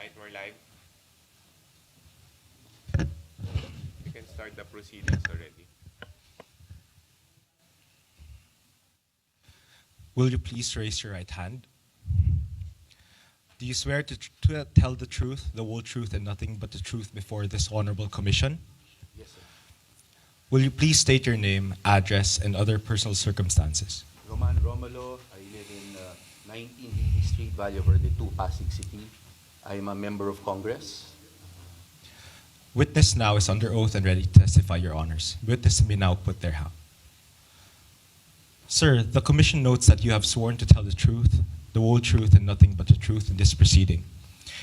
Alright, we're live. We can start the proceedings already. Will you please raise your right hand? Do you swear to tell the truth, the whole truth, and nothing but the truth before this honorable commission? Yes, sir. Will you please state your name, address, and other personal circumstances? Romulo. I live in 19 Lily Street, Valle Verde 2, Pasig City. I am a member of Congress. Witness now is under oath and ready to testify, Your Honors. Witness may now put their hand. Sir, the commission notes that you have sworn to tell the truth, the whole truth, and nothing but the truth in this proceeding.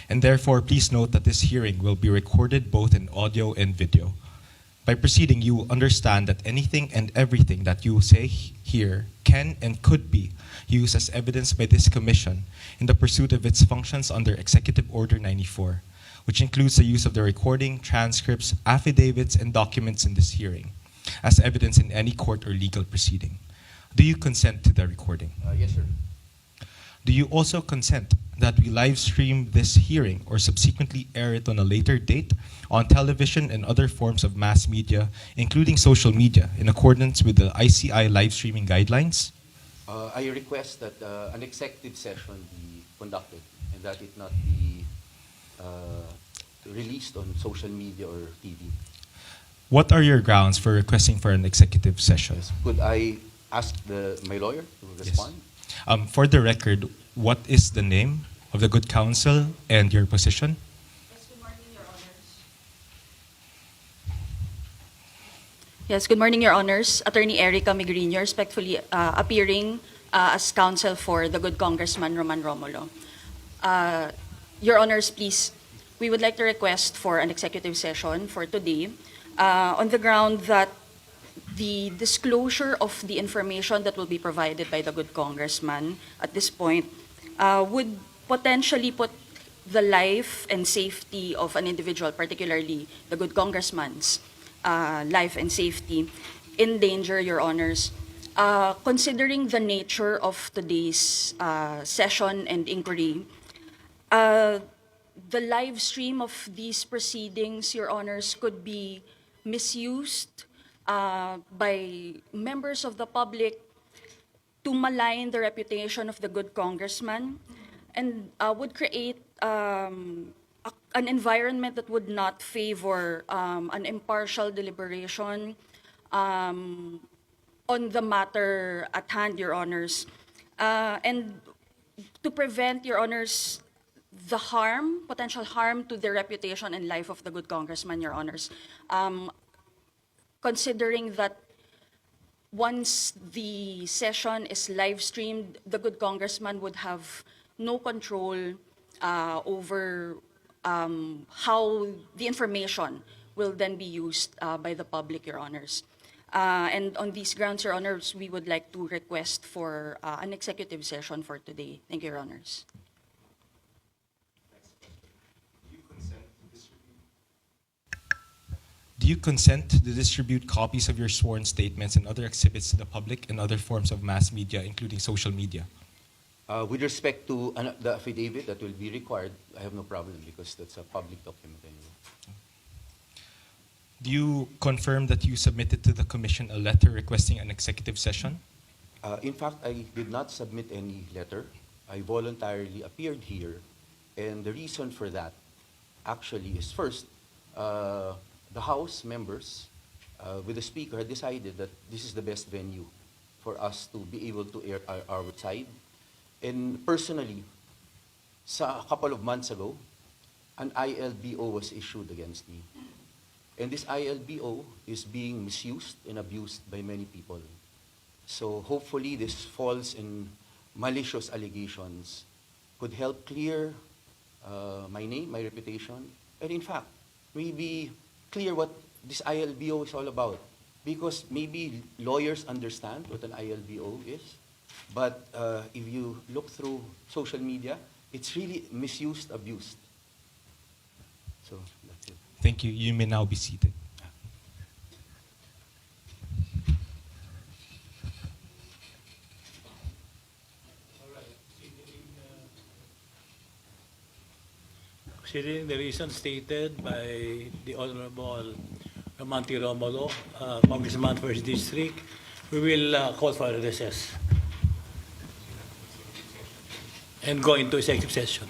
And therefore, please note that this hearing will be recorded both in audio and video. By proceeding, you will understand that anything and everything that you say here can and could be used as evidence by this commission in the pursuit of its functions under Executive Order 94, which includes the use of the recording, transcripts, affidavits, and documents in this hearing as evidence in any court or legal proceeding. Do you consent to the recording? Yes, sir. Do you also consent that we live stream this hearing or subsequently air it on a later date on television and other forms of mass media, including social media, in accordance with the ICI live streaming guidelines? I request that an executive session be conducted and that it not be released on social media or TV. What are your grounds for requesting for an executive session? Yes. Could I ask my lawyer to respond? For the record, what is the name of the good counsel and your position? Yes, good morning, Your Honors. Yes, good morning, Your Honors. Attorney Erica Migrinio, respectfully appearing as counsel for the good Congressman Romulo. Your Honors, please, we would like to request for an executive session for today on the ground that the disclosure of the information that will be provided by the good congressman at this point would potentially put the life and safety of an individual, particularly the good congressman's life and safety, in danger, Your Honors. Considering the nature of today's session and inquiry, the live stream of these proceedings, Your Honors, could be misused by members of the public to malign the reputation of the good congressman and would create an environment that would not favor an impartial deliberation on the matter at hand, Your Honors. And to prevent, Your Honors, the harm, potential harm to the reputation and life of the good congressman, Your Honors, considering that once the session is live streamed, the good congressman would have no control over how the information will then be used by the public, Your Honors. And on these grounds, Your Honors, we would like to request for an executive session for today. Thank you, Your Honors. Do you consent to distribute copies of your sworn statements and other exhibits to the public and other forms of mass media, including social media? With respect to the affidavit that will be required, I have no problem because that's a public document anyway. Do you confirm that you submitted to the commission a letter requesting an executive session? In fact, I did not submit any letter. I voluntarily appeared here, and the reason for that actually is first, the House members with the Speaker had decided that this is the best venue for us to be able to air our side. And personally, a couple of months ago, an ILBO was issued against me. And this ILBO is being misused and abused by many people. So hopefully this false and malicious allegations could help clear my name, my reputation, and in fact, maybe clear what this ILBO is all about. Because maybe lawyers understand what an ILBO is, but if you look through social media, it's really misused, abused. So that's it. Thank you. You may now be seated. Considering the reason stated by the Honorable Romulo, Congressman for his district, we will call for a recess and go into executive session.